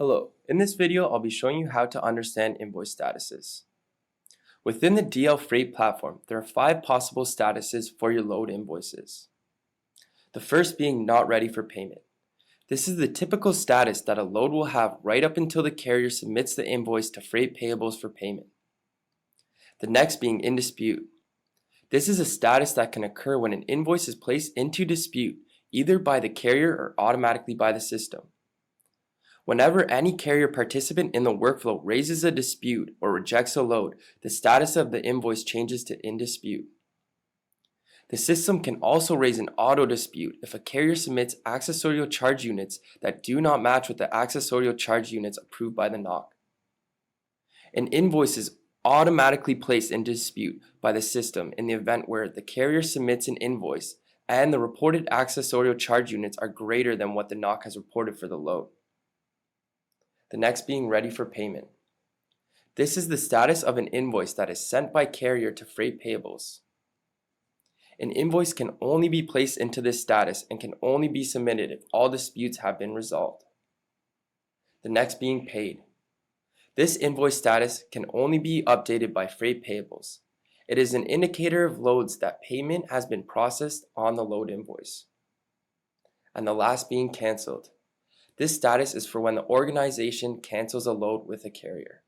Hello, in this video I'll be showing you how to understand invoice statuses. Within the DL Freight platform, there are 5 possible statuses for your load invoices. The first being not ready for payment. This is the typical status that a load will have right up until the carrier submits the invoice to Freight Payables for payment. The next being in dispute. This is a status that can occur when an invoice is placed into dispute either by the carrier or automatically by the system. Whenever any carrier participant in the workflow raises a dispute or rejects a load, the status of the invoice changes to in dispute. The system can also raise an auto dispute if a carrier submits accessorial charge units that do not match with the accessorial charge units approved by the NOC. An invoice is automatically placed in dispute by the system in the event where the carrier submits an invoice and the reported accessorial charge units are greater than what the NOC has reported for the load. The next being ready for payment. This is the status of an invoice that is sent by carrier to Freight Payables. An invoice can only be placed into this status and can only be submitted if all disputes have been resolved. The next being paid. This invoice status can only be updated by Freight Payables. It is an indicator of loads that payment has been processed on the load invoice. And the last being canceled. This status is for when the organization cancels a load with a carrier.